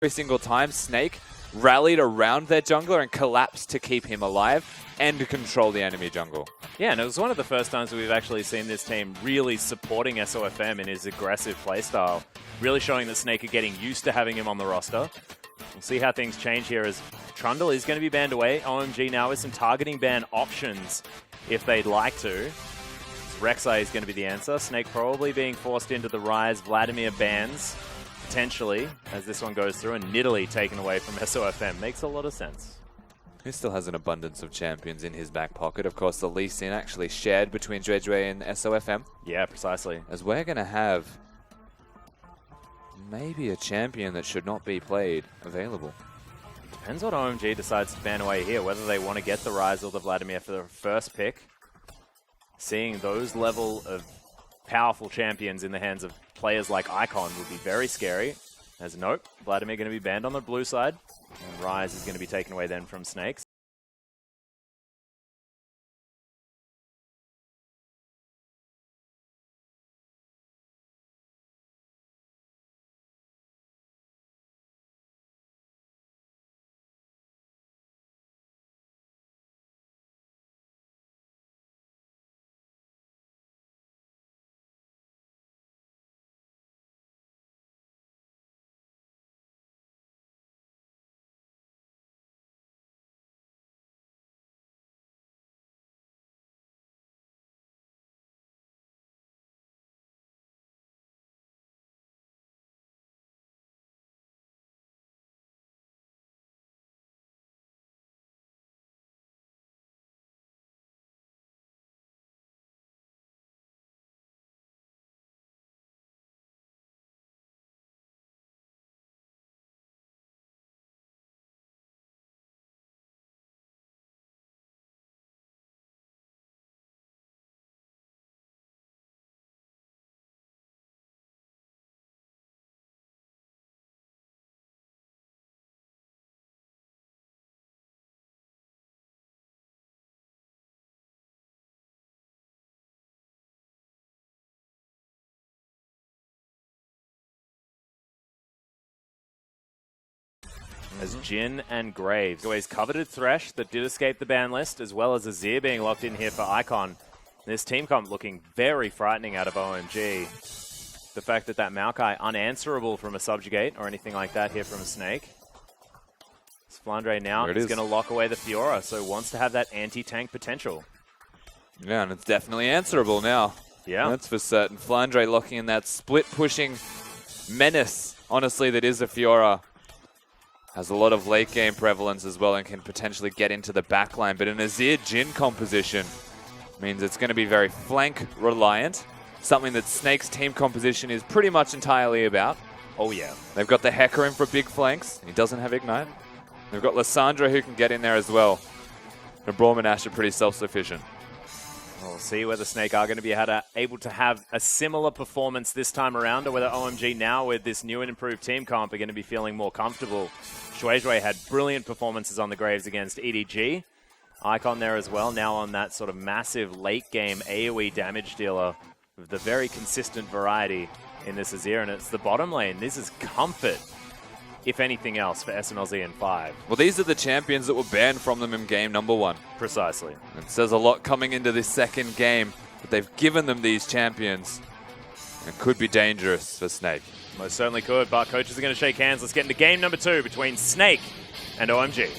Every single time, Snake rallied around their jungler and collapsed to keep him alive and control the enemy jungle. Yeah, and it was one of the first times that we've actually seen this team really supporting SOFM in his aggressive playstyle. Really showing that Snake are getting used to having him on the roster. We'll see how things change here as Trundle is going to be banned away. OMG now with some targeting ban options if they'd like to. Rek'Sai is going to be the answer. Snake probably being forced into the Rise. Vladimir bans, potentially, as this one goes through. And Nidalee taken away from SOFM. Makes a lot of sense. He still has an abundance of champions in his back pocket. Of course, the Lee Sin actually shared between Dredgeway and SOFM. Yeah, precisely. As we're going to have maybe a champion that should not be played available. Depends what OMG decides to ban away here, whether they want to get the Rise or the Vladimir for the first pick. Seeing those level of powerful champions in the hands of players like Icon would be very scary. As nope, Vladimir going to be banned on the blue side, and Rise is going to be taken away then from Snakes. As Jhin and Graves, always coveted Thresh that did escape the ban list, as well as Azir being locked in here for Icon. This team comp looking very frightening out of OMG. The fact that Maokai unanswerable from a Subjugate or anything like that here from a Snake. Flandre now is going to lock away the Fiora, so wants to have that anti-tank potential. Yeah, and it's definitely answerable now. Yeah. That's for certain. Flandre locking in that split-pushing menace, honestly, that is a Fiora. Has a lot of late-game prevalence as well and can potentially get into the backline. But an Azir Jhin composition means it's going to be very flank-reliant, something that Snake's team composition is pretty much entirely about. Oh, yeah. They've got the Hecker in for big flanks. He doesn't have Ignite. They've got Lissandra who can get in there as well. And Braum and Ashe are pretty self-sufficient. We'll see whether Snake are going to be able to have a similar performance this time around, or whether OMG now with this new and improved team comp are going to be feeling more comfortable. Shueishui had brilliant performances on the Graves against EDG. Icon there as well, now on that sort of massive late-game AoE damage dealer with the very consistent variety in this Azir, and it's the bottom lane. This is comfort, if anything else, for SMLZ in 5. Well, these are the champions that were banned from them in game number 1. Precisely. It says a lot coming into this second game, but they've given them these champions. It could be dangerous for Snake. Most certainly could, but coaches are going to shake hands. Let's get into game number 2 between Snake and OMG.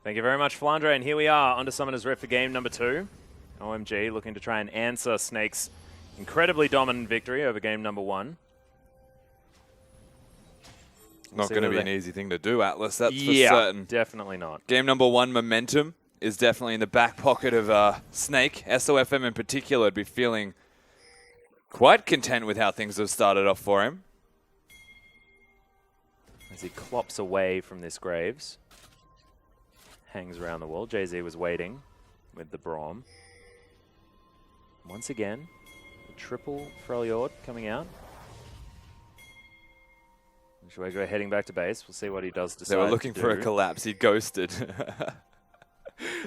Thank you very much, Flandre, and here we are under Summoner's Rift for game number 2. OMG looking to try and answer Snake's incredibly dominant victory over game number 1. Not going to be an easy thing to do, Atlas, that's for yeah, certain. Definitely not. Game number 1, momentum, is definitely in the back pocket of Snake. SOFM in particular would be feeling quite content with how things have started off for him. As he clops away from this Graves. Hangs around the wall. Jay-Z was waiting with the Braum. Once again, the triple Freljord coming out. Shueisha heading back to base. We'll see what he does decide. They were looking for a collapse. He ghosted.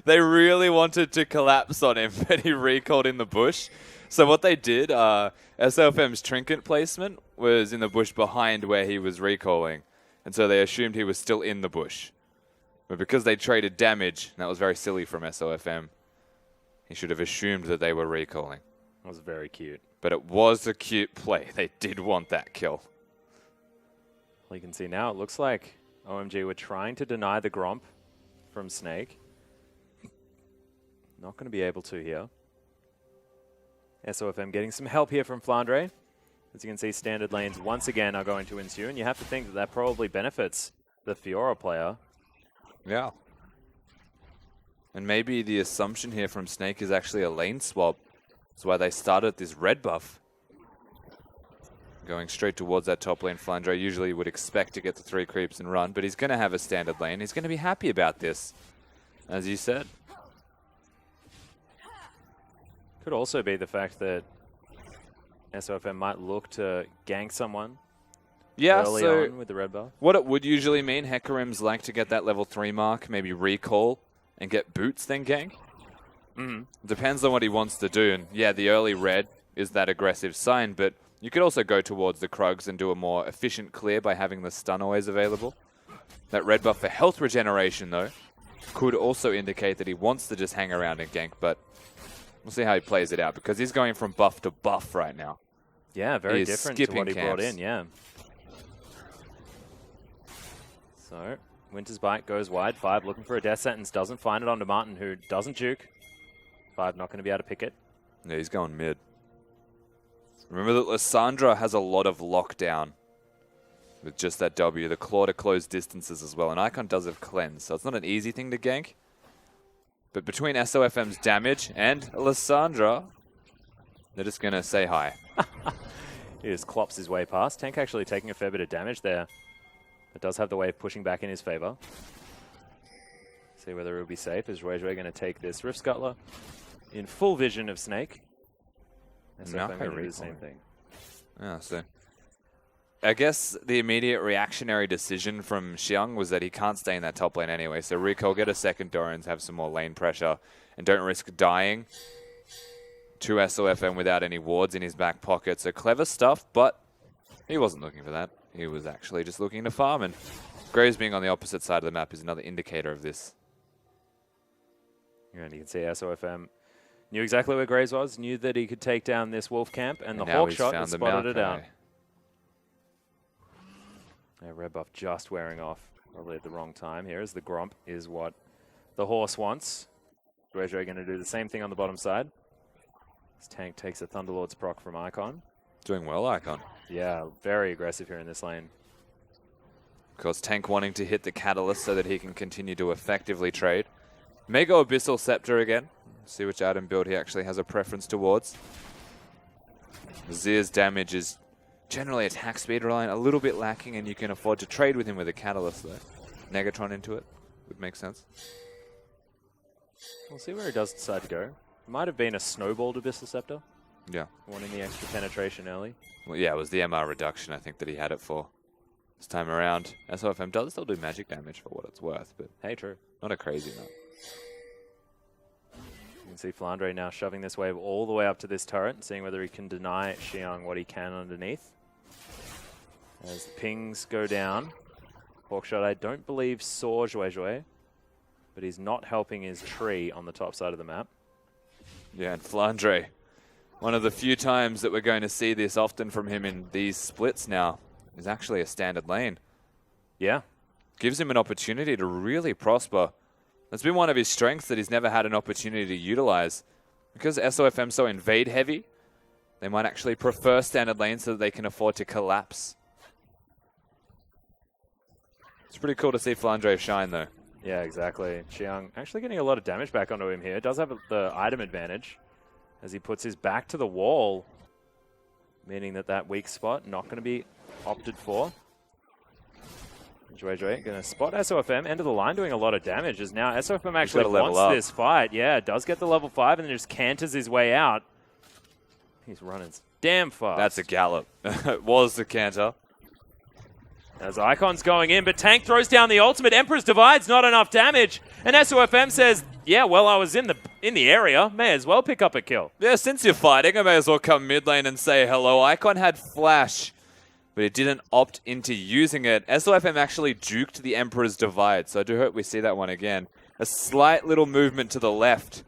They really wanted to collapse on him, but he recalled in the bush. So what they did, SLFM's trinket placement was in the bush behind where he was recalling. And so they assumed he was still in the bush. But because they traded damage, and that was very silly from SOFM, he should have assumed that they were recalling. That was very cute. But it was a cute play. They did want that kill. Well, you can see now it looks like OMG were trying to deny the Gromp from Snake. Not going to be able to here. SOFM getting some help here from Flandre. As you can see, standard lanes once again are going to ensue, and you have to think that that probably benefits the Fiora player. Yeah. And maybe the assumption here from Snake is actually a lane swap. That's why they started this red buff. Going straight towards that top lane. Flandre usually would expect to get the 3 creeps and run, but he's going to have a standard lane. He's going to be happy about this, as you said. Could also be the fact that SOFM might look to gank someone early on with the red buff. What it would usually mean, Hekarims like to get that level 3 mark, maybe recall and get boots, then gank. Depends on what he wants to do. And yeah, the early red is that aggressive sign, but you could also go towards the Krugs and do a more efficient clear by having the stun always available. That red buff for health regeneration, though, could also indicate that he wants to just hang around and gank, but we'll see how he plays it out, because he's going from buff to buff right now. Yeah, very different to what he brought in, yeah. So, Winter's Bite goes wide. 5 looking for a death sentence, doesn't find it onto Martin, who doesn't juke. 5 not going to be able to pick it. Yeah, he's going mid. Remember that Lissandra has a lot of lockdown with just that W, the claw to close distances as well. And Icon does have cleanse, so it's not an easy thing to gank. But between SOFM's damage and Lissandra, they're just going to say hi. He just clops his way past. Tank actually taking a fair bit of damage there. It does have the wave pushing back in his favor. See whether it'll be safe. Is Ruizue going to take this Rift Scuttler in full vision of Snake? SOFM going to do the same thing. Yeah, so I guess the immediate reactionary decision from Xiang was that he can't stay in that top lane anyway. So recall, get a second Dorans, have some more lane pressure, and don't risk dying to SOFM without any wards in his back pocket. So clever stuff, but he wasn't looking for that. He was actually just looking to farm, and Graves being on the opposite side of the map is another indicator of this. And you can see SOFM knew exactly where Graves was, knew that he could take down this wolf camp, and the Hawk shot and spotted it out. Yeah, red buff just wearing off, probably at the wrong time here, as the Gromp is what the horse wants. Ruizue going to do the same thing on the bottom side. This tank takes a Thunderlord's proc from Icon. Doing well, Icon. Yeah, very aggressive here in this lane. Of course, Tank wanting to hit the Catalyst so that he can continue to effectively trade. May go Abyssal Scepter again. See which item build he actually has a preference towards. Zir's damage is generally attack speed reliant, a little bit lacking, and you can afford to trade with him with a Catalyst though. Negatron into it would make sense. We'll see where he does decide to go. It might have been a snowballed Abyssal Scepter. Yeah. Wanting the extra penetration early. Well, yeah, it was the MR reduction I think that he had it for. This time around, SOFM does still do magic damage for what it's worth, but hey, true. Not a crazy amount. You can see Flandre now shoving this wave all the way up to this turret, seeing whether he can deny Xiang what he can underneath. As the pings go down, Hawkshot I don't believe saw Ruizue, but he's not helping his tree on the top side of the map. Yeah, and Flandre, one of the few times that we're going to see this often from him in these splits now, is actually a standard lane. Yeah. Gives him an opportunity to really prosper. That's been one of his strengths that he's never had an opportunity to utilize. Because SOFM's so invade heavy, they might actually prefer standard lanes so that they can afford to collapse. It's pretty cool to see Flandre shine, though. Yeah, exactly. Xiang actually getting a lot of damage back onto him here. Does have the item advantage as he puts his back to the wall, meaning that weak spot not going to be opted for. Joy going to spot SOFM, end of the line, doing a lot of damage, as now SOFM actually wants this fight. Yeah, does get the level 5 and then just canters his way out. He's running damn fast. That's a gallop. It was the canter. As Icon's going in, but Tank throws down the ultimate. Emperor's Divide's not enough damage. And SOFM says, yeah, well, I was in the area. May as well pick up a kill. Yeah, since you're fighting, I may as well come mid lane and say hello. Icon had flash, but it didn't opt into using it. SOFM actually juked the Emperor's Divide, so I do hope we see that one again. A slight little movement to the left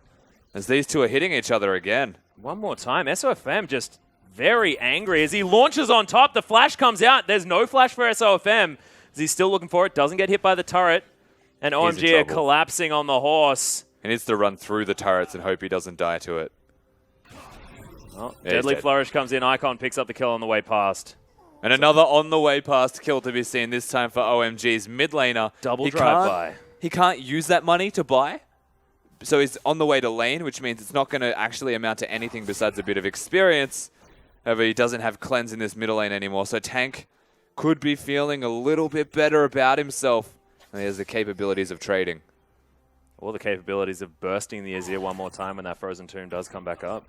as these two are hitting each other again. One more time. SOFM just very angry as he launches on top. The flash comes out. There's no flash for SOFM as he's still looking for it. Doesn't get hit by the turret. And OMG are collapsing on the horse. He needs to run through the turrets and hope he doesn't die to it. Oh, Deadly Flourish comes in. Icon picks up the kill on the way past. And another on the way past kill to be seen, this time for OMG's mid laner. Double drive-by. He can't use that money to buy. So he's on the way to lane, which means it's not going to actually amount to anything besides a bit of experience. However, he doesn't have cleanse in this middle lane anymore, so Tank could be feeling a little bit better about himself. And he has the capabilities of trading. Or the capabilities of bursting the Azir one more time when that Frozen Tomb does come back up.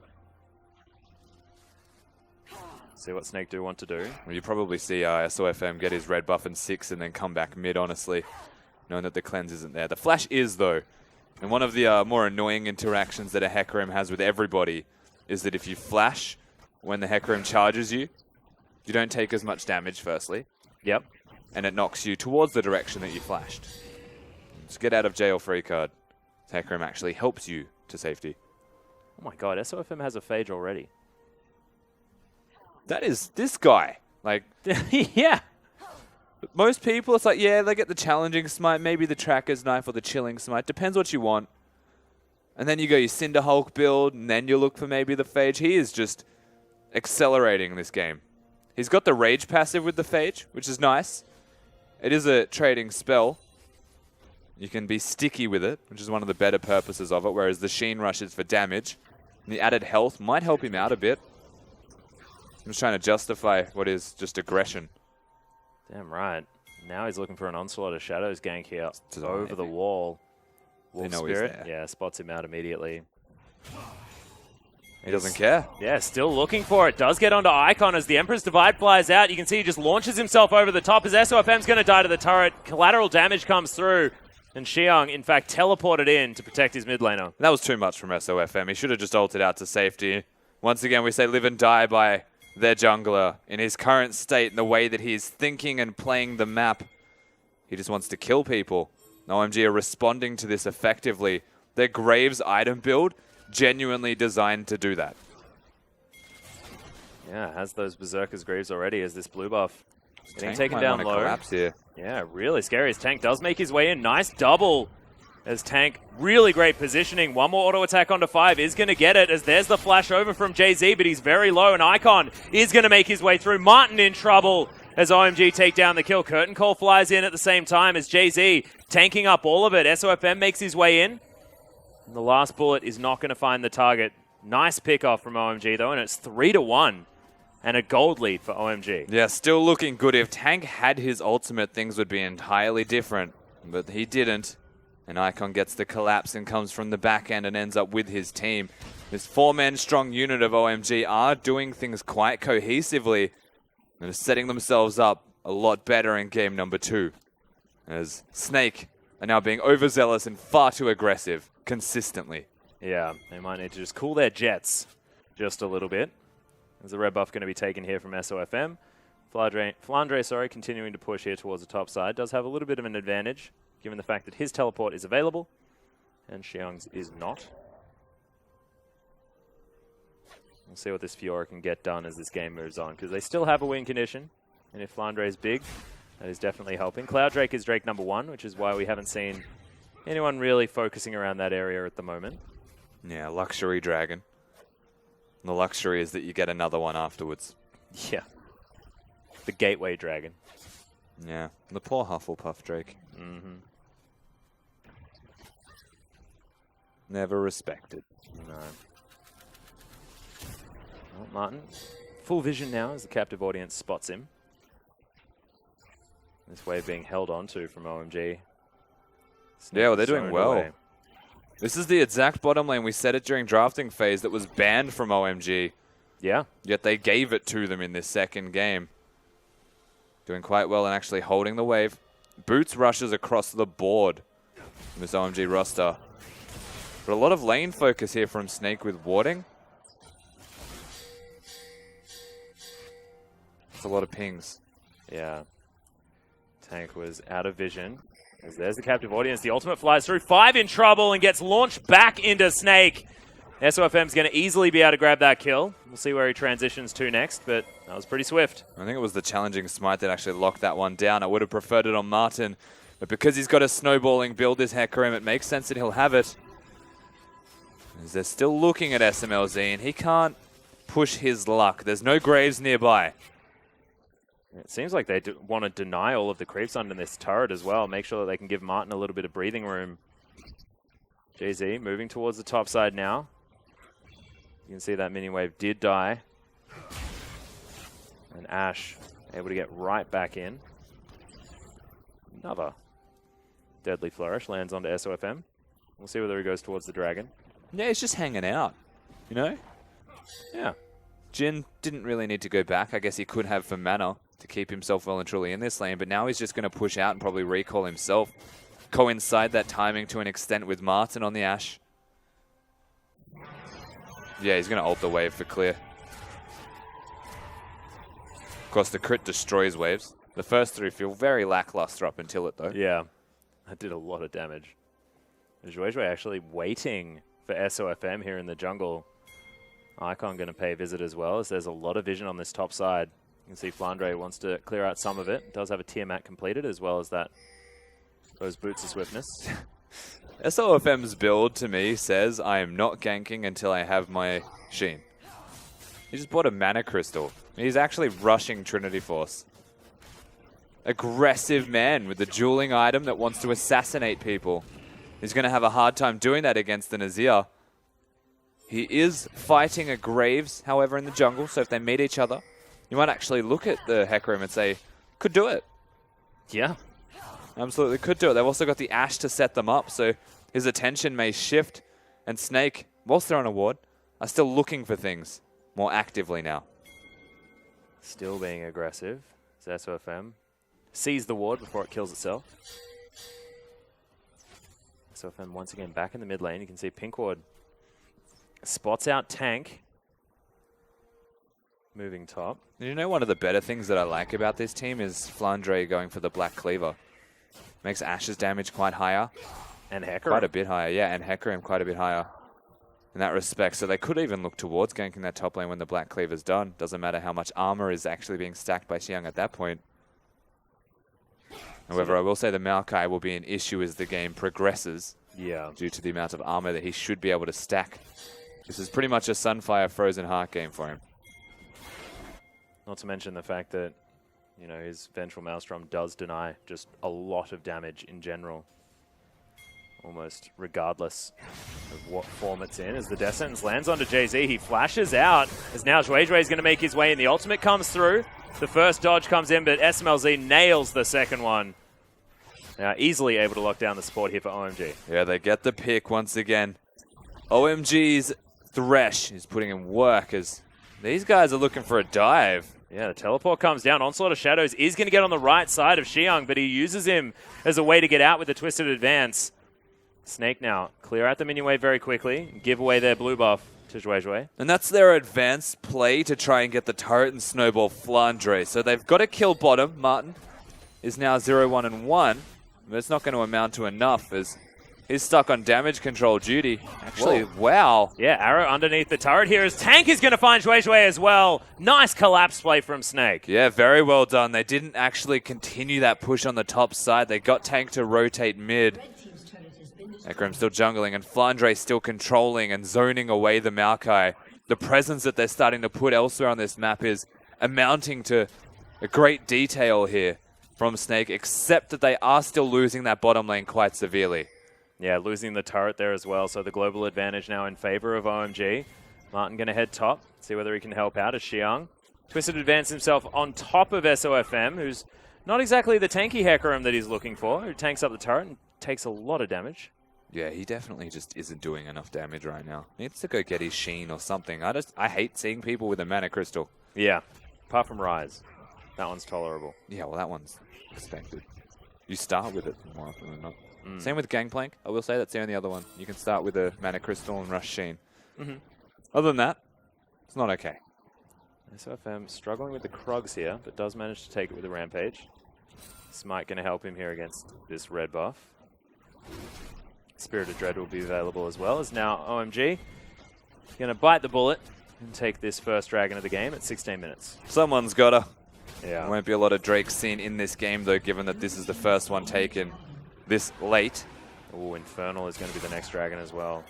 See what Snake do want to do. Well, you probably see SOFM get his red buff and 6 and then come back mid, honestly, knowing that the cleanse isn't there. The flash is, though. And one of the more annoying interactions that a Hecarim has with everybody is that if you flash when the Hecarim charges you, you don't take as much damage, firstly. Yep. And it knocks you towards the direction that you flashed. Just get out of jail free card. Hecarim actually helps you to safety. Oh my god, SOFM has a Phage already. That is this guy. Like, yeah. Most people, it's like, yeah, they get the challenging smite, maybe the tracker's knife or the chilling smite. Depends what you want. And then you go your Cinder Hulk build, and then you look for maybe the Phage. He is just accelerating this game. He's got the Rage passive with the Phage, which is nice. It is a trading spell. You can be sticky with it, which is one of the better purposes of it, whereas the Sheen Rush is for damage. And the added health might help him out a bit. I'm just trying to justify what is just aggression. Damn right. Now he's looking for an Onslaught of Shadows gank here over the wall. Wolf Spirit, yeah, spots him out immediately. He doesn't care. Yeah, still looking for it. Does get onto Icon as the Emperor's Divide flies out. You can see he just launches himself over the top as SOFM's going to die to the turret. Collateral damage comes through. And Xiang, in fact, teleported in to protect his mid laner. That was too much from SOFM. He should have just ulted out to safety. Once again, we say live and die by their jungler in his current state and the way that he is thinking and playing the map. He just wants to kill people. OMG are responding to this effectively. Their Graves item build genuinely designed to do that. Yeah, has those Berserker's Graves already as this blue buff getting Tank taken might down wanna low. collapse here. Yeah, really scary as Tank does make his way in. Nice double as Tank, really great positioning. One more auto attack onto 5 is going to get it as there's the flash over from Jay-Z, but he's very low and Icon is going to make his way through. Martin in trouble as OMG take down the kill. Curtain Call flies in at the same time as Jay-Z tanking up all of it. SOFM makes his way in. And the last bullet is not going to find the target. Nice pick off from OMG though, and it's 3-1. And a gold lead for OMG. Yeah, still looking good. If Tank had his ultimate, things would be entirely different. But he didn't. And Icon gets the collapse and comes from the back end and ends up with his team. This 4-man strong unit of OMG are doing things quite cohesively and are setting themselves up a lot better in game number 2. As Snake are now being overzealous and far too aggressive consistently. Yeah, they might need to just cool their jets just a little bit. There's a red buff going to be taken here from SOFM. Flandre, continuing to push here towards the top side. Does have a little bit of an advantage, given the fact that his teleport is available, and Xiang's is not. We'll see what this Fiora can get done as this game moves on, because they still have a win condition, and if Flandre is big, that is definitely helping. Cloud Drake is Drake number 1, which is why we haven't seen anyone really focusing around that area at the moment. Yeah, luxury dragon. The luxury is that you get another one afterwards. Yeah. The Gateway Dragon. Yeah, the poor Hufflepuff Drake. Mm-hmm. Never respected. No. Well, Martin, full vision now as the captive audience spots him. This wave being held onto from OMG. Yeah, well, they're doing Zoned well. away. This is the exact bottom lane we said it during drafting phase that was banned from OMG. Yeah. Yet they gave it to them in this second game. Doing quite well and actually holding the wave. Boots rushes across the board from this OMG roster. But a lot of lane focus here from Snake with warding. It's a lot of pings. Yeah. Tank was out of vision. As there's the captive audience. The ultimate flies through. 5 in trouble and gets launched back into Snake. SOFM's going to easily be able to grab that kill. We'll see where he transitions to next, but that was pretty swift. I think it was the challenging smite that actually locked that one down. I would have preferred it on Martin, but because he's got a snowballing build this Hecarim, it makes sense that he'll have it. As they're still looking at SMLZ, and he can't push his luck. There's no graves nearby. It seems like they want to deny all of the creeps under this turret as well. Make sure that they can give Martin a little bit of breathing room. JZ moving towards the top side now. You can see that mini wave did die. And Ash able to get right back in. Another deadly flourish lands onto SOFM. We'll see whether he goes towards the dragon. Yeah, he's just hanging out, you know? Yeah. Jin didn't really need to go back. I guess he could have for mana to keep himself well and truly in this lane, but now he's just going to push out and probably recall himself. Coincide that timing to an extent with Martin on the Ashe. Yeah, he's going to ult the wave for clear. Of course, the crit destroys waves. The first 3 feel very lackluster up until it, though. Yeah. That did a lot of damage. Zhuezhui actually waiting for SOFM here in the jungle. Icon going to pay a visit as well, as there's a lot of vision on this top side. You can see Flandre wants to clear out some of it. Does have a Tiamat completed, as well as those boots of swiftness. SOFM's build, to me, says, I am not ganking until I have my Sheen. He just bought a mana crystal. He's actually rushing Trinity Force. Aggressive man with the dueling item that wants to assassinate people. He's going to have a hard time doing that against the Nazir. He is fighting a Graves, however, in the jungle, so if they meet each other, you might actually look at the Hecarim and say, could do it. Yeah. Absolutely could do it. They've also got the Ashe to set them up, so his attention may shift. And Snake, whilst they're on a ward, are still looking for things more actively now. Still being aggressive. As SOFM sees the ward before it kills itself. SOFM once again back in the mid lane. You can see Pink Ward spots out Tank. Moving top. You know, one of the better things that I like about this team is Flandre going for the Black Cleaver. Makes Ashe's damage quite higher. And Hecarim. Quite a bit higher, yeah, and Hecarim quite a bit higher in that respect. So they could even look towards ganking that top lane when the Black Cleaver's done. Doesn't matter how much armor is actually being stacked by Xiang at that point. However, I will say the Maokai will be an issue as the game progresses. Yeah. Due to the amount of armor that he should be able to stack. This is pretty much a Sunfire Frozen Heart game for him. Not to mention the fact that, you know, his Vengeful Maelstrom does deny just a lot of damage in general. Almost regardless of what form it's in. As the Death Sentence lands onto JZ, he flashes out. As now Zhuezhui is going to make his way in. The ultimate comes through. The first dodge comes in, but SMLZ nails the second one. Now easily able to lock down the support here for OMG. Yeah, they get the pick once again. OMG's Thresh is putting in work as these guys are looking for a dive. Yeah, the teleport comes down. Onslaught of Shadows is going to get on the right side of Xiang, but he uses him as a way to get out with the Twisted Advance. Snake now clear out the minion wave very quickly. Give away their blue buff to Zhuezhui. And that's their advanced play to try and get the turret and snowball Flandre. So they've got to kill bottom. Martin is now 0-1-1. But it's not going to amount to enough as he's stuck on damage control duty. Actually, whoa. Wow. Yeah, arrow underneath the turret here as Tank is going to find Zhuezhui as well. Nice collapse play from Snake. Yeah, very well done. They didn't actually continue that push on the top side. They got Tank to rotate mid. Hecarim still jungling and Flandre still controlling and zoning away the Maokai. The presence that they're starting to put elsewhere on this map is amounting to a great detail here. from Snake, except that they are still losing that bottom lane quite severely. Yeah, losing the turret there as well, so the global advantage now in favor of OMG. Martin going to head top, see whether he can help out as Xiang. Twisted advance himself on top of SOFM, who's not exactly the tanky Hecarim that he's looking for, who tanks up the turret and takes a lot of damage. Yeah, he definitely just isn't doing enough damage right now. Needs to go get his Sheen or something. I hate seeing people with a mana crystal. Yeah, apart from Rise. That one's tolerable. Yeah, well, that one's expected. You start with it more often than not. Same with Gangplank. I will say that's the only other one. You can start with a mana crystal and rush Sheen. Other than that, it's not okay. SOFM struggling with the Krugs here, but does manage to take it with a Rampage. Smite going to help him here against this red buff. Spirit of Dread will be available as well, as now OMG going to bite the bullet and take this first dragon of the game at 16 minutes. Someone's gotta. Yeah. There won't be a lot of Drake seen in this game, though, given that this is the first one taken this late. Oh, Infernal is going to be the next dragon as well.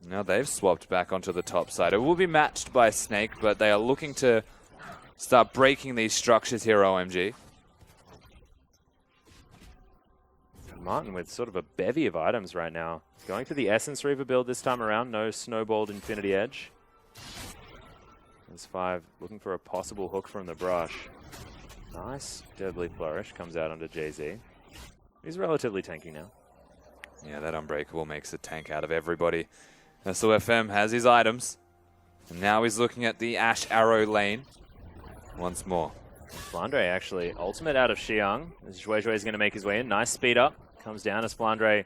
Now they've swapped back onto the top side. It will be matched by Snake, but they are looking to start breaking these structures here, OMG. Martin with sort of a bevy of items right now. Going for the Essence Reaver build this time around. No snowballed Infinity Edge. There's 5 looking for a possible hook from the brush. Nice. Deadly Flourish comes out onto JZ. He's relatively tanky now. Yeah, that Unbreakable makes a tank out of everybody. SOFM has his items. And now he's looking at the Ash Arrow lane once more. Flandre actually ultimate out of Xiang. As Zhui is going to make his way in. Nice speed up. Comes down as Flandre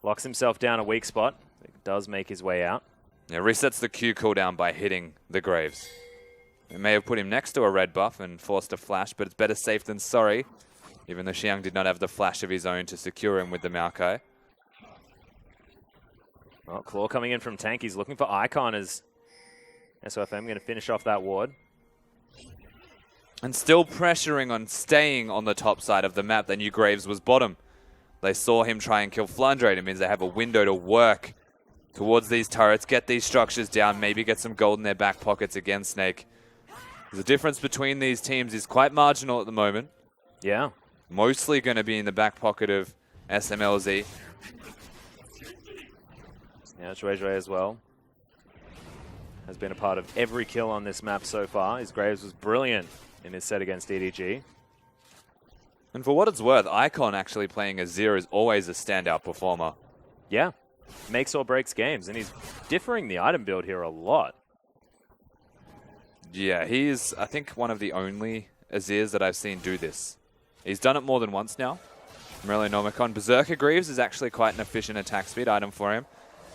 locks himself down a weak spot. It does make his way out. Yeah, resets the Q cooldown by hitting the Graves. It may have put him next to a red buff and forced a flash, but it's better safe than sorry. Even though Xiang did not have the flash of his own to secure him with the Maokai. Well, Claw coming in from tank. He's looking for Icon as SOFM going to finish off that ward. And still pressuring on staying on the top side of the map. They knew Graves was bottom. They saw him try and kill Flandre. It means they have a window to work towards these turrets, get these structures down, maybe get some gold in their back pockets again, Snake. The difference between these teams is quite marginal at the moment. Yeah. Mostly going to be in the back pocket of SMLZ. Yeah, Zhui as well. Has been a part of every kill on this map so far. His Graves was brilliant in his set against EDG. And for what it's worth, Icon actually playing Azir is always a standout performer. Yeah. Makes or breaks games, and he's differing the item build here a lot. Yeah, he's, I think, one of the only Azirs that I've seen do this. He's done it more than once now. Merenomicon. Berserker Greaves is actually quite an efficient attack speed item for him.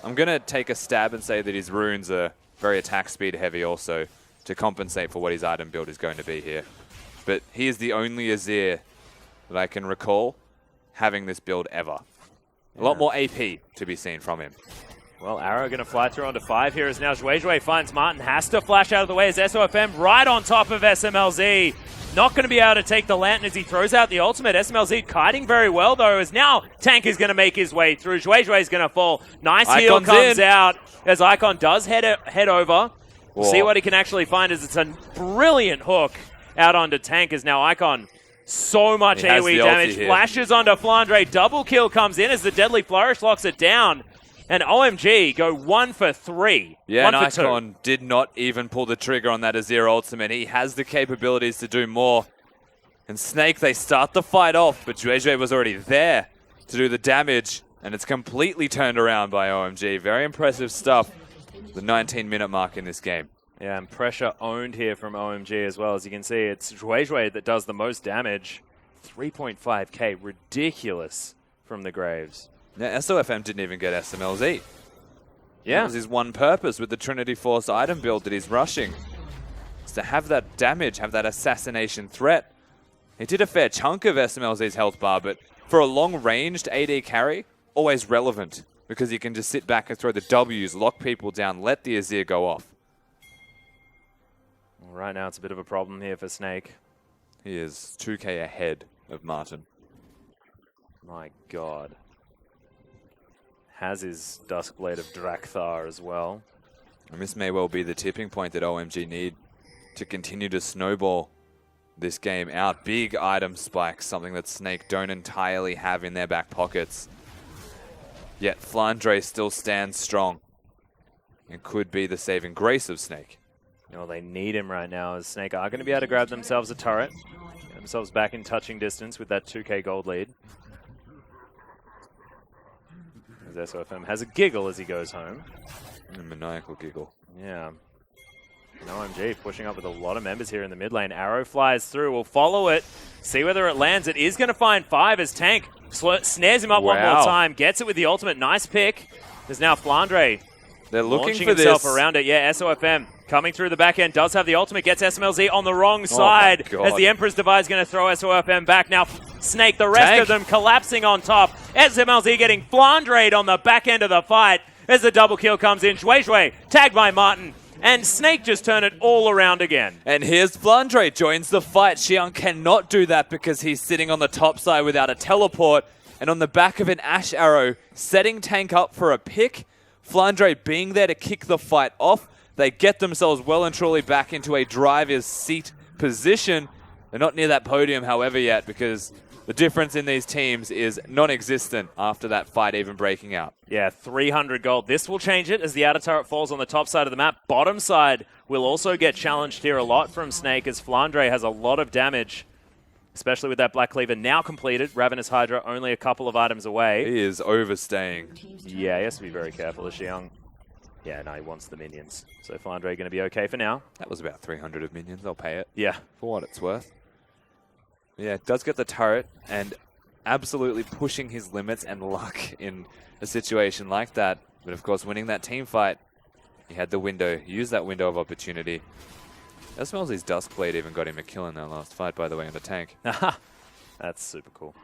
I'm going to take a stab and say that his runes are very attack speed heavy also to compensate for what his item build is going to be here. But he is the only Azir that I can recall having this build ever. A lot more AP to be seen from him. Well, Arrow going to fly through onto 5 here as now Zhui finds Martin. Has to flash out of the way as SOFM right on top of SMLZ. Not going to be able to take the lantern as he throws out the ultimate. SMLZ kiting very well, though, as now Tank is going to make his way through. Zhui is going to fall. Nice heal comes out as Icon does head over. We'll see what he can actually find as it's a brilliant hook out onto Tank as now Icon. So much AoE damage. Flashes onto Flandre. Double kill comes in as the Deadly Flourish locks it down. And OMG go 1 for 3. Yeah, and Icon did not even pull the trigger on that Azir ultimate. He has the capabilities to do more. And Snake, they start the fight off, but Zhui was already there to do the damage. And it's completely turned around by OMG. Very impressive stuff. The 19-minute mark in this game. Yeah, and pressure owned here from OMG as well. As you can see, it's Zhui that does the most damage. 3.5k, ridiculous from the Graves. Yeah, SOFM didn't even get SMLZ. Yeah. That was his one purpose with the Trinity Force item build that he's rushing. Is to have that damage, have that assassination threat. He did a fair chunk of SMLZ's health bar, but for a long-ranged AD carry, always relevant. Because you can just sit back and throw the Ws, lock people down, let the Azir go off. Well, right now it's a bit of a problem here for Snake. He is 2k ahead of Martin. My God. Has his Duskblade of Drakthar as well. And this may well be the tipping point that OMG need to continue to snowball this game out. Big item spikes, something that Snake don't entirely have in their back pockets. Yet Flandre still stands strong and could be the saving grace of Snake. You know, they need him right now, as Snake are going to be able to grab themselves a turret, get themselves back in touching distance with that 2k gold lead. As SOFM has a giggle as he goes home. A maniacal giggle. Yeah. And OMG pushing up with a lot of members here in the mid lane. Arrow flies through. We'll follow it. See whether it lands. It is going to find 5 as Tank snares him up one more time. Gets it with the ultimate. Nice pick. There's now Flandre. They're looking for himself this. around it. Yeah, SOFM coming through the back end. Does have the ultimate. Gets SMLZ on the wrong side. As the Emperor's Divide is going to throw SOFM back. Now Snake, the rest of them collapsing on top. SMLZ getting Flandre'd on the back end of the fight. As the double kill comes in. Zhuizhui tagged by Martin. And Snake just turn it all around again. And here's Flandre joins the fight. Xiang cannot do that because he's sitting on the top side without a teleport. And on the back of an Ash Arrow, setting Tank up for a pick. Flandre being there to kick the fight off. They get themselves well and truly back into a driver's seat position. They're not near that podium, however, yet, because the difference in these teams is non-existent after that fight even breaking out. Yeah, 300 gold. This will change it as the outer turret falls on the top side of the map. Bottom side will also get challenged here a lot from Snake, as Flandre has a lot of damage, especially with that Black Cleaver now completed. Ravenous Hydra only a couple of items away. He is overstaying. Yeah, he has to be very careful, as Xiang. Yeah, no, he wants the minions. So Flandre going to be okay for now. That was about 300 of minions. I'll pay it. Yeah. For what it's worth. Yeah, it does get the turret and absolutely pushing his limits and luck in a situation like that. But of course, winning that team fight, he had the window, used that window of opportunity. SMLZ's Duskblade even got him a kill in that last fight, by the way, in the tank. That's super cool.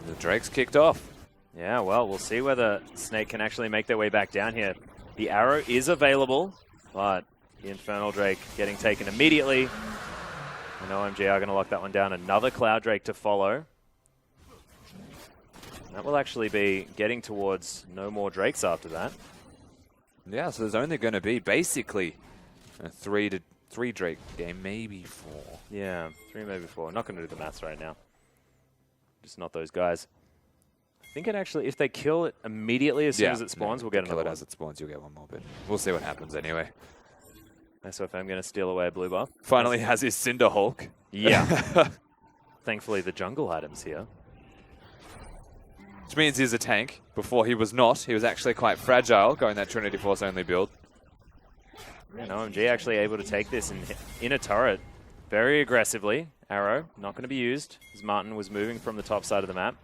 The Drake's kicked off. Yeah, well, we'll see whether Snake can actually make their way back down here. The arrow is available, but the Infernal Drake getting taken immediately. And OMG are going to lock that one down. Another Cloud Drake to follow. That will actually be getting towards no more Drakes after that. Yeah, so there's only going to be basically a 3 Drake game, maybe 4. Yeah, 3 maybe 4. Not going to do the maths right now. Just not those guys. I think it actually, if they kill it immediately as soon as it spawns, we'll get another one. Kill it as it spawns, you'll get one more, but we'll see what happens anyway. SOFM going to steal away a blue buff. Finally has his Cinder Hulk. Yeah. Thankfully, the jungle items here. Which means he's a tank. Before he was not. He was actually quite fragile, going that Trinity Force only build. And OMG actually able to take this in a turret very aggressively. Arrow, not going to be used, as Martin was moving from the top side of the map.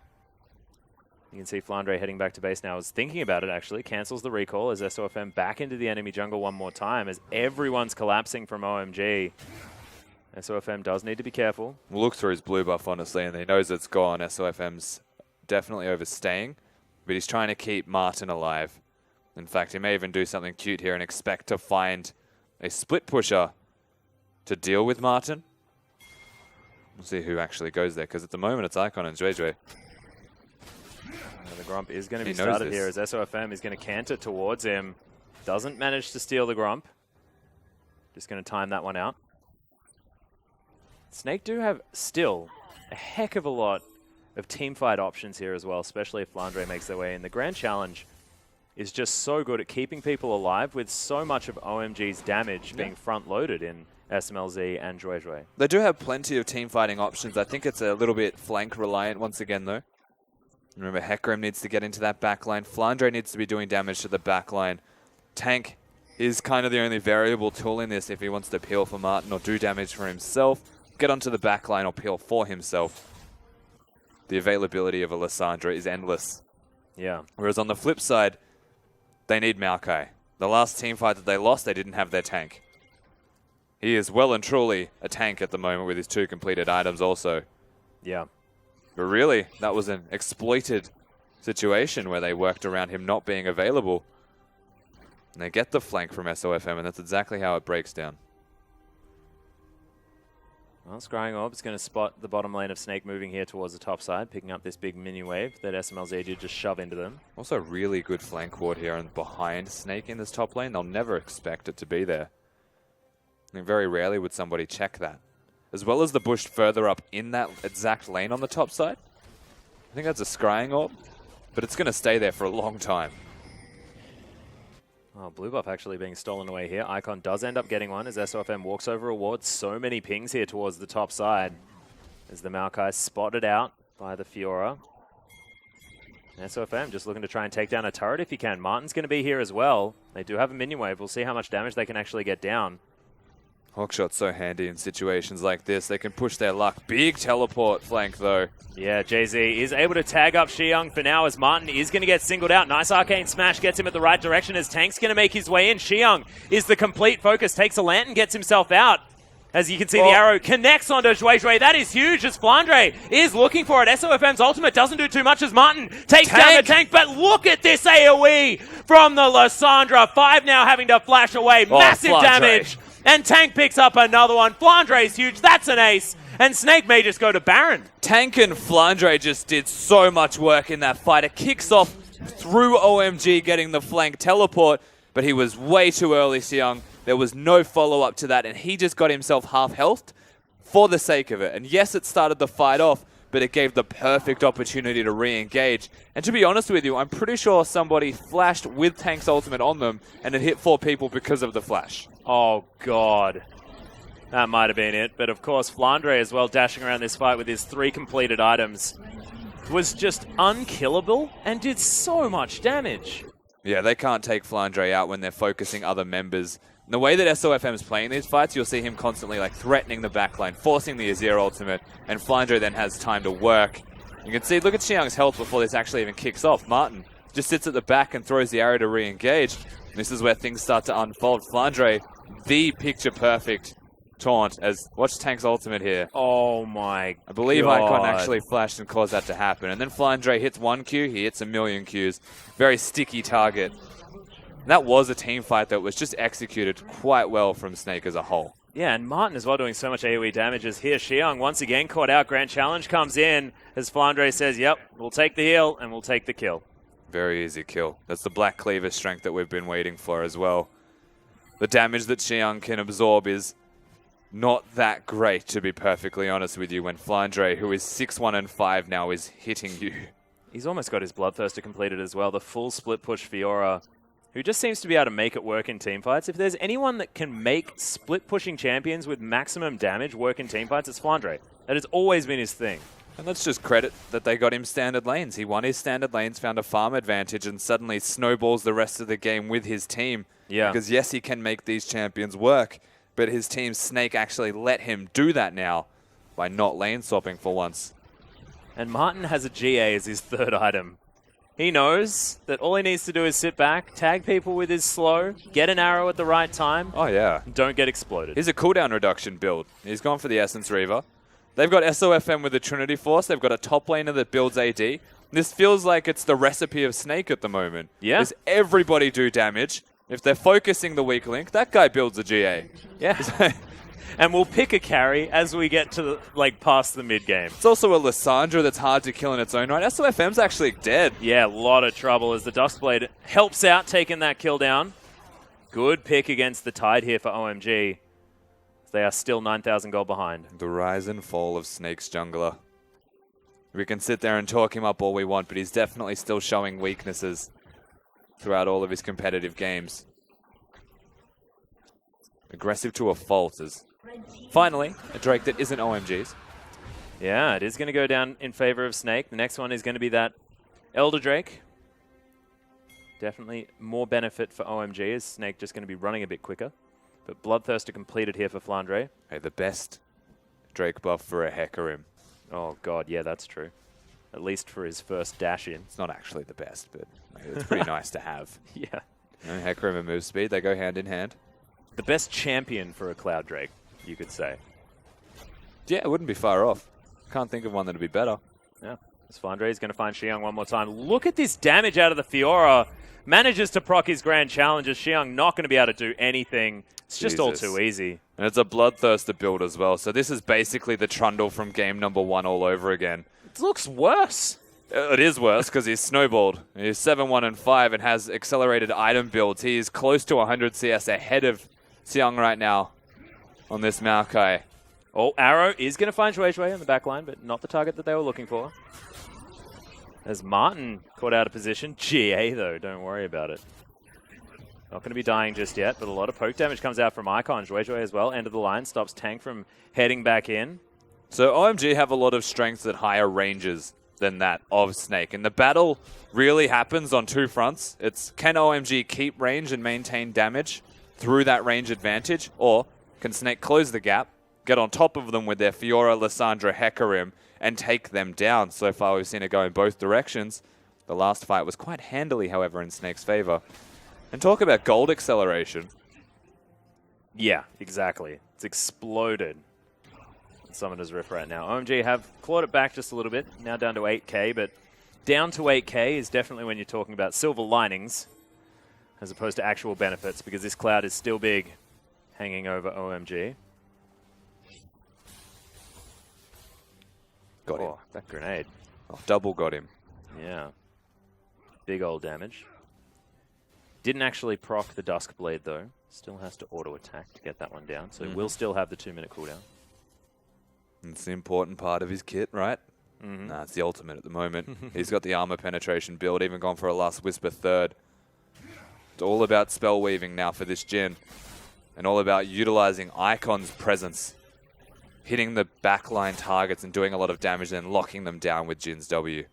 You can see Flandre heading back to base now. Is thinking about it, actually. Cancels the recall as SOFM back into the enemy jungle one more time as everyone's collapsing from OMG. SOFM does need to be careful. We'll look through his blue buff, honestly, and he knows it's gone. SOFM's definitely overstaying, but he's trying to keep Martin alive. In fact, he may even do something cute here and expect to find a split pusher to deal with Martin. We'll see who actually goes there, because at the moment it's Icon and Zhuizhui. The Grump is going to be started here as SOFM is going to canter towards him. Doesn't manage to steal the Grump. Just going to time that one out. Snake do have still a heck of a lot of teamfight options here as well, especially if Flandre makes their way in. The Grand Challenge is just so good at keeping people alive with so much of OMG's damage being front-loaded in SMLZ and Zhuizhui. They do have plenty of team fighting options. I think it's a little bit flank reliant once again, though. Remember, Hecarim needs to get into that backline. Flandre needs to be doing damage to the backline. Tank is kind of the only variable tool in this if he wants to peel for Martin or do damage for himself, get onto the backline or peel for himself. The availability of a Lissandra is endless. Yeah. Whereas on the flip side, they need Maokai. The last team fight that they lost, they didn't have their tank. He is well and truly a tank at the moment with his 2 completed items also. Yeah. But really, that was an exploited situation where they worked around him not being available. And they get the flank from SOFM, and that's exactly how it breaks down. Well, Scrying Orb is going to spot the bottom lane of Snake moving here towards the top side, picking up this big mini wave that SMLZ did just shove into them. Also really good flank ward here and behind Snake in this top lane. They'll never expect it to be there. I mean, very rarely would somebody check that. as well as the bush further up in that exact lane on the top side. I think that's a scrying orb, but it's going to stay there for a long time. Oh, blue buff actually being stolen away here. Icon does end up getting one as SOFM walks over a ward. So many pings here towards the top side as the Maokai spotted out by the Fiora. SOFM just looking to try and take down a turret if he can. Martin's going to be here as well. They do have a minion wave. We'll see how much damage they can actually get down. Hawkshot's so handy in situations like this. They can push their luck. Big teleport flank, though. Yeah, Jay-Z is able to tag up Xiang for now as Martin is going to get singled out. Nice arcane smash gets him at the right direction as Tank's going to make his way in. Xiang is the complete focus. Takes a lantern, gets himself out. As you can see, the arrow connects onto Zhuizhui. That is huge as Flandre is looking for it. SOFM's ultimate doesn't do too much as Martin takes down the tank. But look at this AoE from the Lissandra. 5 now having to flash away. Massive damage. And Tank picks up another one. Flandre's huge. That's an ace. And Snake may just go to Baron. Tank and Flandre just did so much work in that fight. It kicks off through OMG getting the flank teleport, but he was way too early, Xiang. There was no follow-up to that, and he just got himself half health for the sake of it. And yes, it started the fight off, but it gave the perfect opportunity to re-engage. And to be honest with you, I'm pretty sure somebody flashed with Tank's ultimate on them, and it hit 4 people because of the flash. Oh, God. That might have been it. But, of course, Flandre as well, dashing around this fight with his 3 completed items, was just unkillable and did so much damage. Yeah, they can't take Flandre out when they're focusing other members. The way that SOFM is playing these fights, you'll see him constantly like threatening the backline, forcing the Azir ultimate, and Flandre then has time to work. You can see, look at Xiang's health before this actually even kicks off. Martin just sits at the back and throws the arrow to re-engage. This is where things start to unfold. Flandre, the picture-perfect taunt, as watch Tank's ultimate here. Oh my I believe God. Icon actually flashed and caused that to happen. And then Flandre hits 1 Q, he hits a million Qs. Very sticky target. And that was a team fight that was just executed quite well from Snake as a whole. Yeah, and Martin as well doing so much AoE damage as here Xiang once again caught out. Grand Challenge comes in as Flandre says, yep, we'll take the heal and we'll take the kill. Very easy kill. That's the Black Cleaver strength that we've been waiting for as well. The damage that Xiang can absorb is not that great, to be perfectly honest with you, when Flandre, who is 6-1 and 5 now, is hitting you. He's almost got his Bloodthirster completed as well. The full split push Fiora, who just seems to be able to make it work in teamfights. If there's anyone that can make split pushing champions with maximum damage work in teamfights, it's Flandre. That has always been his thing. And let's just credit that they got him standard lanes. He won his standard lanes, found a farm advantage, and suddenly snowballs the rest of the game with his team. Yeah. Because yes, he can make these champions work, but his team Snake actually let him do that now by not lane swapping for once. And Martin has a GA as his 3rd item. He knows that all he needs to do is sit back, tag people with his slow, get an arrow at the right time. Oh, yeah. And don't get exploded. Here's a cooldown reduction build. He's gone for the Essence Reaver. They've got SOFM with the Trinity Force. They've got a top laner that builds AD. This feels like it's the recipe of Snake at the moment. Yeah. Because everybody do damage. If they're focusing the weak link, that guy builds a GA. Yeah. And we'll pick a carry as we get to past the mid game. It's also a Lissandra that's hard to kill in its own right. SOFM's actually dead. Yeah, a lot of trouble as the Duskblade helps out taking that kill down. Good pick against the Tide here for OMG. They are still 9,000 gold behind. The rise and fall of Snake's jungler. We can sit there and talk him up all we want, but he's definitely still showing weaknesses throughout all of his competitive games. Aggressive to a fault is finally a Drake that isn't OMG's. Yeah, it is going to go down in favor of Snake. The next one is going to be that Elder Drake. Definitely more benefit for OMG is Snake just going to be running a bit quicker. But Bloodthirster completed here for Flandre. Hey, the best Drake buff for a Hecarim. Oh, God, yeah, that's true. At least for his first dash in. It's not actually the best, but it's pretty nice to have. Yeah. You know, Hecarim and move speed, they go hand in hand. The best champion for a Cloud Drake, you could say. Yeah, it wouldn't be far off. Can't think of one that would be better. Yeah. As Flandre is going to find Xiang one more time. Look at this damage out of the Fiora. Manages to proc his Grand Challenges. Xiang not going to be able to do anything. It's just all too easy. And it's a Bloodthirster build as well. So this is basically the Trundle from game number 1 all over again. It looks worse. It is worse because he's snowballed. He's 7-1 and 5 and has accelerated item builds. He is close to 100 CS ahead of Xiang right now on this Maokai. Oh, Arrow is going to find Shui on the back line, but not the target that they were looking for. As Martin caught out of position. GA, though. Don't worry about it. Not going to be dying just yet, but a lot of poke damage comes out from Icon. Shui as well. End of the line. Stops Tank from heading back in. So OMG have a lot of strengths at higher ranges than that of Snake. And the battle really happens on two fronts. It's can OMG keep range and maintain damage through that range advantage, or can Snake close the gap, get on top of them with their Fiora, Lissandra, Hecarim, and take them down. So far we've seen it go in both directions. The last fight was quite handily, however, in Snake's favor. And talk about gold acceleration. Yeah, exactly. It's exploded. Summoner's Rift right now. OMG have clawed it back just a little bit, now down to 8k, but down to 8k is definitely when you're talking about silver linings as opposed to actual benefits, because this cloud is still big hanging over OMG. Got him. That grenade. Oh, double got him. Yeah. Big old damage. Didn't actually proc the Duskblade though. Still has to auto-attack to get that one down, so he will still have the 2-minute cooldown. It's the important part of his kit, right? Nah, it's the ultimate at the moment. He's got the armor penetration build, even gone for a Last Whisper third. It's all about spell weaving now for this Jhin. And all about utilizing Icon's presence. Hitting the backline targets and doing a lot of damage, then locking them down with Jin's W.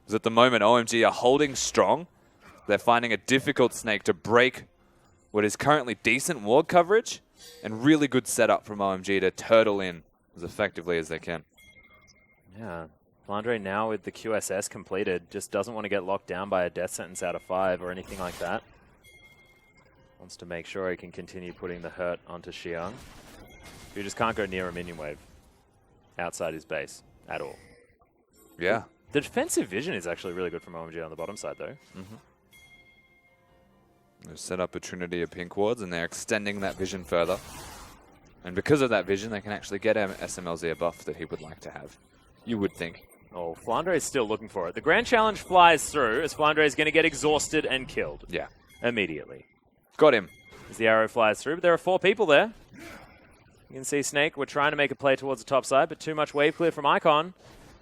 Because at the moment, OMG are holding strong. They're finding a difficult Snake to break what is currently decent ward coverage. And really good setup from OMG to turtle in as effectively as they can. Yeah. Flandre now with the QSS completed just doesn't want to get locked down by a death sentence out of 5 or anything like that. Wants to make sure he can continue putting the hurt onto Xiang, who just can't go near a minion wave outside his base at all. Yeah. The defensive vision is actually really good from OMG on the bottom side though. They've set up a trinity of pink wards and they're extending that vision further. And because of that vision, they can actually get SMLZ a buff that he would like to have. You would think. Oh, Flandre is still looking for it. The Grand Challenge flies through as Flandre is going to get exhausted and killed. Yeah. Immediately. Got him. As the arrow flies through, but there are 4 people there. You can see Snake, we're trying to make a play towards the top side, but too much wave clear from Icon.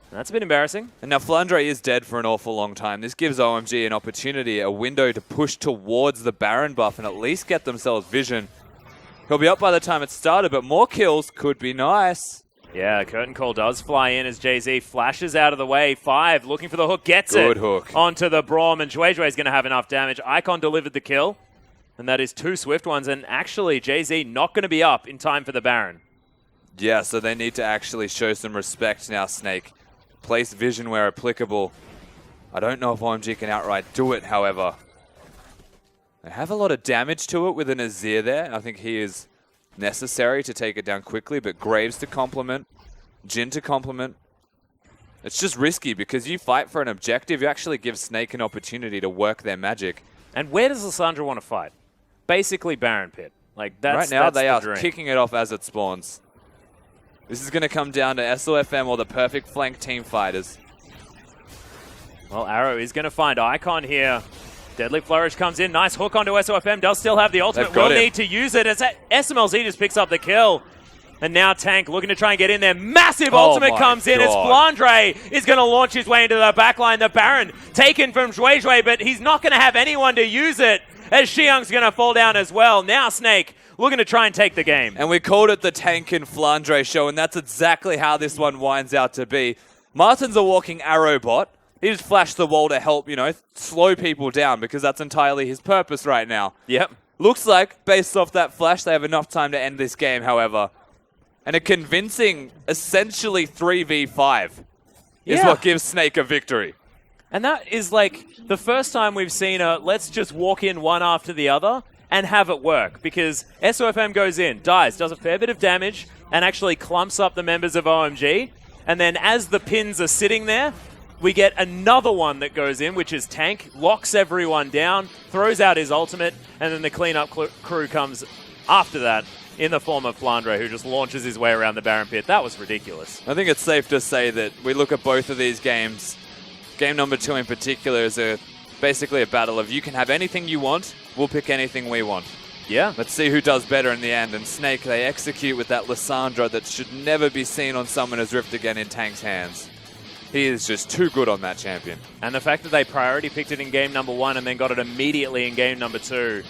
That's a bit embarrassing. And now Flandre is dead for an awful long time. This gives OMG an opportunity, a window to push towards the Baron buff and at least get themselves vision. He'll be up by the time it started, but more kills could be nice. Yeah, Curtain Call does fly in as Jay-Z flashes out of the way. 5 looking for the hook, gets it. Good hook. Onto the Braum, and Zhuizhui is going to have enough damage. Icon delivered the kill, and that is 2 swift ones. And actually, Jay-Z not going to be up in time for the Baron. Yeah, so they need to actually show some respect now, Snake. Place vision where applicable. I don't know if OMG can outright do it, however. They have a lot of damage to it with an Azir there. I think he is necessary to take it down quickly, but Graves to complement, Jhin to complement. It's just risky because you fight for an objective, you actually give Snake an opportunity to work their magic. And where does Lissandra want to fight? Basically Baron Pit. Like that's right now that's they the are dream. kicking it off as it spawns. This is going to come down to SOFM or the perfect flank team fighters. Well, Arrow is going to find Icon here. Deadly Flourish comes in. Nice hook onto SOFM. Does still have the ultimate. Will need to use it as SMLZ just picks up the kill. And now Tank looking to try and get in there. Massive ultimate comes in as Flandre is going to launch his way into the backline. The Baron taken from Zhuizhui, but he's not going to have anyone to use it as Xiang's going to fall down as well. Now Snake looking to try and take the game. And we called it the Tank and Flandre show, and that's exactly how this one winds out to be. Martin's a walking arrow bot. He just flashed the wall to help, slow people down because that's entirely his purpose right now. Yep. Looks like, based off that flash, they have enough time to end this game, however. And a convincing, essentially 3v5 is what gives Snake a victory. And that is like the first time we've seen a let's just walk in one after the other and have it work, because SOFM goes in, dies, does a fair bit of damage, and actually clumps up the members of OMG. And then as the pins are sitting there, we get another one that goes in, which is Tank, locks everyone down, throws out his ultimate, and then the cleanup crew comes after that in the form of Flandre, who just launches his way around the Baron Pit. That was ridiculous. I think it's safe to say that we look at both of these games. Game number 2 in particular is basically a battle of you can have anything you want, we'll pick anything we want. Yeah. Let's see who does better in the end. And Snake, they execute with that Lissandra that should never be seen on Summoner's Rift again in Tank's hands. He is just too good on that champion. And the fact that they priority picked it in game number 1 and then got it immediately in game number 2.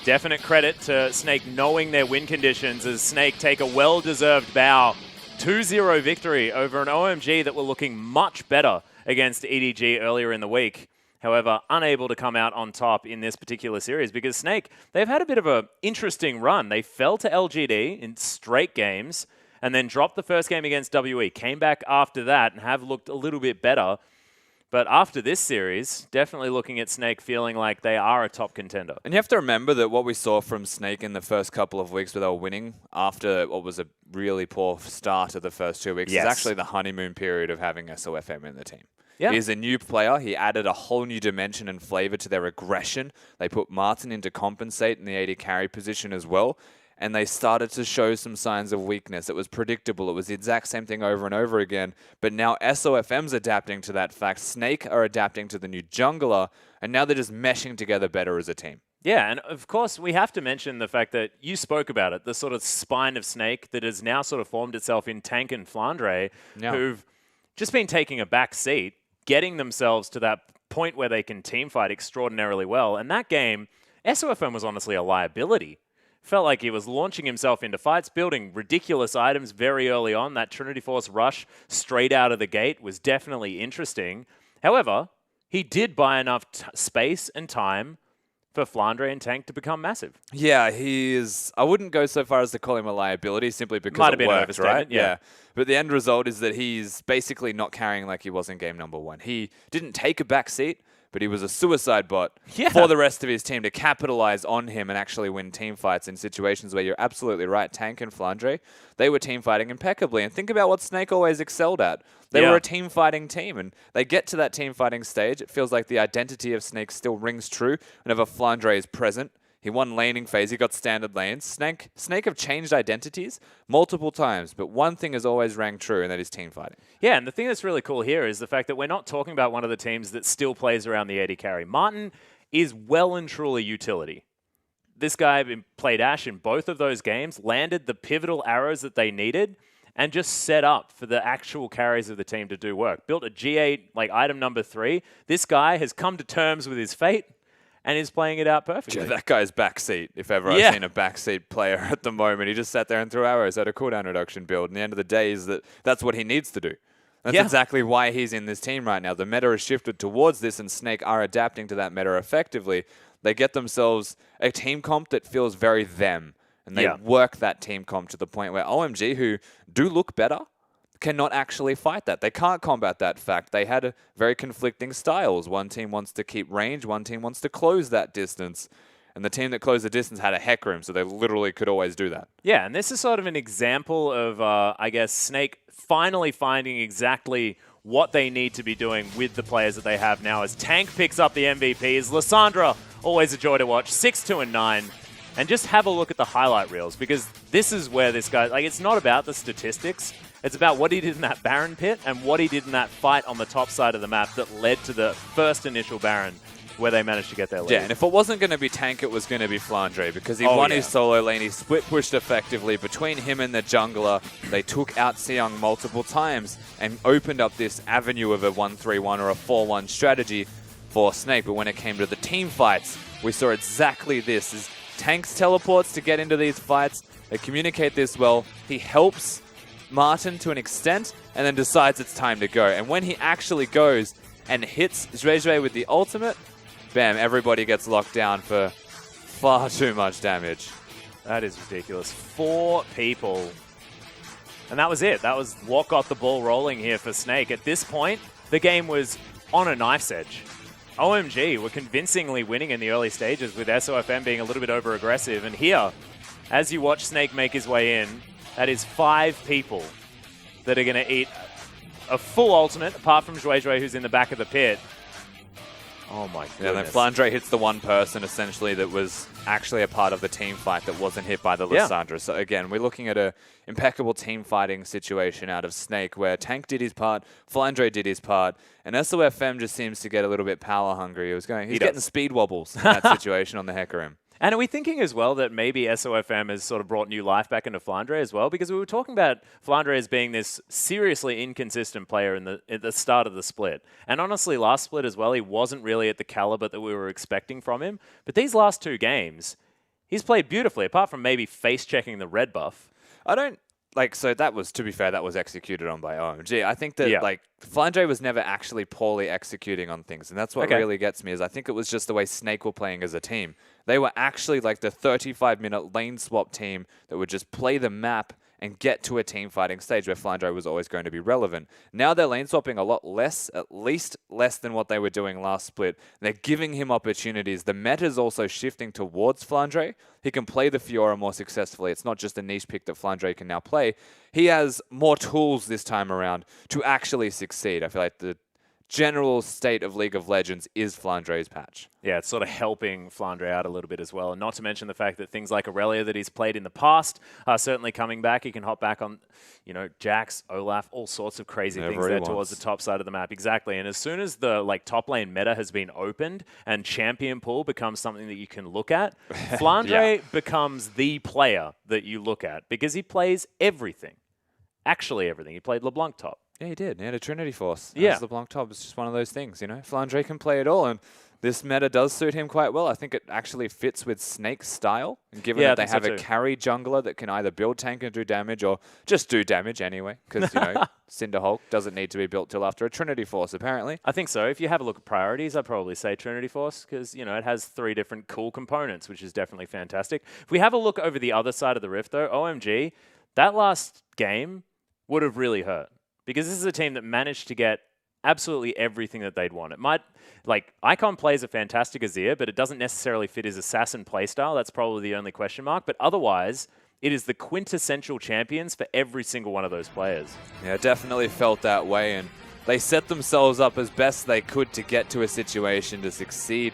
Definite credit to Snake knowing their win conditions as Snake take a well-deserved bow. 2-0 victory over an OMG that were looking much better against EDG earlier in the week. However, unable to come out on top in this particular series because Snake, they've had a bit of an interesting run. They fell to LGD in straight games and then dropped the first game against WE. Came back after that and have looked a little bit better. But after this series, definitely looking at Snake feeling like they are a top contender. And you have to remember that what we saw from Snake in the first couple of weeks where they were winning after what was a really poor start of the first 2 weeks is actually the honeymoon period of having SOFM in the team. Yeah. He's a new player. He added a whole new dimension and flavor to their aggression. They put Martin in to compensate in the AD carry position as well. And they started to show some signs of weakness. It was predictable. It was the exact same thing over and over again. But now SOFM's adapting to that fact. Snake are adapting to the new jungler. And now they're just meshing together better as a team. Yeah, and of course, we have to mention the fact that you spoke about it, the sort of spine of Snake that has now sort of formed itself in Tank and Flandre, who've just been taking a back seat, getting themselves to that point where they can teamfight extraordinarily well. And that game, SOFM was honestly a liability. Felt like he was launching himself into fights, building ridiculous items very early on. That Trinity Force rush straight out of the gate was definitely interesting. However, he did buy enough space and time for Flandre and Tank to become massive. Yeah, he is. I wouldn't go so far as to call him a liability simply because Might have it been worked, overstatement, right? yeah. But the end result is that he's basically not carrying like he was in game number 1. He didn't take a back seat, but he was a suicide bot for the rest of his team to capitalize on him and actually win team fights in situations where you're absolutely right. Tank and Flandre, they were team fighting impeccably. And think about what Snake always excelled at. They were a team fighting team, and they get to that team fighting stage. It feels like the identity of Snake still rings true whenever Flandre is present. He won laning phase. He got standard lanes. Snake have changed identities multiple times, but one thing has always rang true, and that is team fighting. Yeah, and the thing that's really cool here is the fact that we're not talking about one of the teams that still plays around the AD carry. Martin is well and truly utility. This guy played Ashe in both of those games, landed the pivotal arrows that they needed, and just set up for the actual carries of the team to do work. Built a G8, like item number 3. This guy has come to terms with his fate and is playing it out perfectly. Yeah, that guy's backseat, if ever I've seen a backseat player at the moment. He just sat there and threw arrows at a cooldown reduction build. And the end of the day is that's what he needs to do. That's exactly why he's in this team right now. The meta has shifted towards this, and Snake are adapting to that meta effectively. They get themselves a team comp that feels very them. And they work that team comp to the point where OMG, who do look better, cannot actually fight that. They can't combat that fact. They had very conflicting styles. One team wants to keep range, one team wants to close that distance. And the team that closed the distance had a heck room, so they literally could always do that. Yeah, and this is sort of an example of, I guess, Snake finally finding exactly what they need to be doing with the players that they have now as Tank picks up the MVPs. Lissandra, always a joy to watch, 6-2-9. And just have a look at the highlight reels, because this is where this guy, like, it's not about the statistics. It's about what he did in that Baron pit and what he did in that fight on the top side of the map that led to the first initial Baron where they managed to get their lead. Yeah, and if it wasn't going to be Tank, it was going to be Flandre, because he won his solo lane. He split pushed effectively between him and the jungler. They took out Seong multiple times and opened up this avenue of a 1-3-1 or a 4-1 strategy for Snake. But when it came to the team fights, we saw exactly this. As Tank's teleports to get into these fights. They communicate this well. He helps Martin to an extent and then decides it's time to go. And when he actually goes and hits Zhuezhui with the ultimate, bam, everybody gets locked down for far too much damage. That is ridiculous. 4 people. And that was it. That was what got the ball rolling here for Snake. At this point, the game was on a knife's edge. OMG were convincingly winning in the early stages with SOFM being a little bit over-aggressive. And here, as you watch Snake make his way in, that is 5 people that are going to eat a full ultimate, apart from Zhuezhui, who's in the back of the pit. Oh my goodness. Yeah, then Flandre hits the one person, essentially, that was actually a part of the team fight that wasn't hit by the Lissandra. So again, we're looking at a impeccable team fighting situation out of Snake, where Tank did his part, Flandre did his part, and SOFM just seems to get a little bit power hungry. He's getting speed wobbles in that situation on the Hecarim. And are we thinking as well that maybe SOFM has sort of brought new life back into Flandre as well? Because we were talking about Flandre as being this seriously inconsistent player at the start of the split. And honestly, last split as well, he wasn't really at the caliber that we were expecting from him. But these last 2 games, he's played beautifully, apart from maybe face-checking the red buff. So that was, to be fair, that was executed on by OMG. I think that, Flandre was never actually poorly executing on things. And that's what really gets me, is I think it was just the way Snake were playing as a team. They were actually like the 35-minute lane swap team that would just play the map and get to a team fighting stage where Flandre was always going to be relevant. Now they're lane swapping a lot less, at least less than what they were doing last split. They're giving him opportunities. The meta's also shifting towards Flandre. He can play the Fiora more successfully. It's not just a niche pick that Flandre can now play. He has more tools this time around to actually succeed. I feel like the general state of League of Legends is Flandre's patch. Yeah, it's sort of helping Flandre out a little bit as well. And not to mention the fact that things like Aurelia that he's played in the past are certainly coming back. He can hop back on, Jax, Olaf, all sorts of crazy things there towards the top side of the map. Exactly. And as soon as the top lane meta has been opened and champion pool becomes something that you can look at, Flandre becomes the player that you look at because he plays everything. Actually everything. He played LeBlanc top. Yeah, he did. He had a Trinity Force. Yeah. LeBlanc top is just one of those things, Flandre can play it all, and this meta does suit him quite well. I think it actually fits with Snake's style, and given that they have a carry jungler that can either build tank and do damage, or just do damage anyway, because, Cinderhulk doesn't need to be built till after a Trinity Force, apparently. I think so. If you have a look at priorities, I'd probably say Trinity Force, because, it has 3 different cool components, which is definitely fantastic. If we have a look over the other side of the rift, though, OMG, that last game would have really hurt. Because this is a team that managed to get absolutely everything that they'd want. It might, Icon plays a fantastic Azir, but it doesn't necessarily fit his assassin playstyle. That's probably the only question mark. But otherwise, it is the quintessential champions for every single one of those players. Yeah, definitely felt that way. And they set themselves up as best they could to get to a situation to succeed.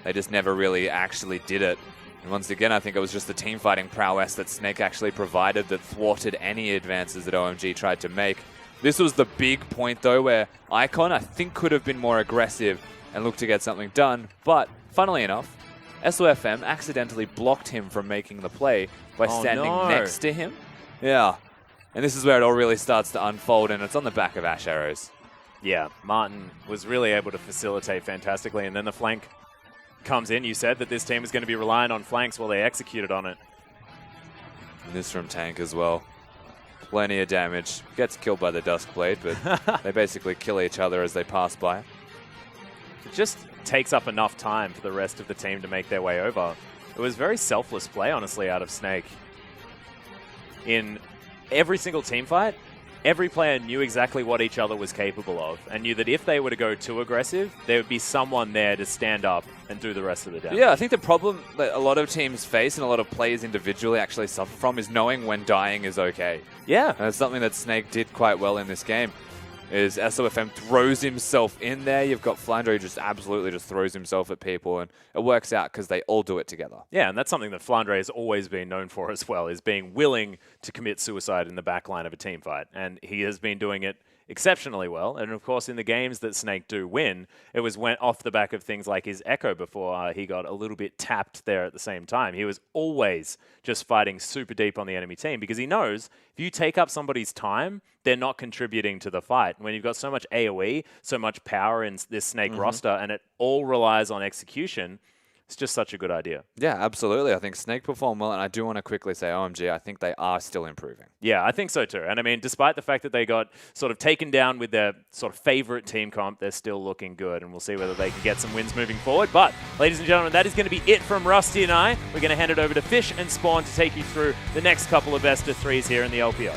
They just never really actually did it. And once again, I think it was just the team fighting prowess that Snake actually provided that thwarted any advances that OMG tried to make. This was the big point, though, where Icon, I think, could have been more aggressive and looked to get something done. But, funnily enough, SOFM accidentally blocked him from making the play by standing next to him. Yeah. And this is where it all really starts to unfold, and it's on the back of Ash Arrows. Yeah, Martin was really able to facilitate fantastically, and then the flank comes in. You said that this team is going to be relying on flanks while they executed on it. And this from Tank as well. Plenty of damage. Gets killed by the Duskblade, but they basically kill each other as they pass by. It just takes up enough time for the rest of the team to make their way over. It was very selfless play, honestly, out of Snake. In every single team fight, every player knew exactly what each other was capable of and knew that if they were to go too aggressive, there would be someone there to stand up and do the rest of the damage. Yeah, I think the problem that a lot of teams face and a lot of players individually actually suffer from is knowing when dying is okay. Yeah. And it's something that Snake did quite well in this game. Is SOFM throws himself in there. You've got Flandre who just absolutely just throws himself at people, and it works out because they all do it together. Yeah, and that's something that Flandre has always been known for as well, is being willing to commit suicide in the backline of a team fight. And he has been doing it exceptionally well. And of course, in the games that Snake do win, it went off the back of things like his Echo before he got a little bit tapped there at the same time. He was always just fighting super deep on the enemy team because he knows if you take up somebody's time, they're not contributing to the fight. When you've got so much AoE, so much power in this Snake roster, and it all relies on execution, it's just such a good idea. Yeah, absolutely. I think Snake performed well, and I do want to quickly say OMG, I think they are still improving. Yeah, I think so too. And I mean, despite the fact that they got sort of taken down with their sort of favorite team comp, they're still looking good, and we'll see whether they can get some wins moving forward. But, ladies and gentlemen, that is going to be it from Rusty and I. We're going to hand it over to Fish and Spawn to take you through the next couple of best of threes here in the LPL.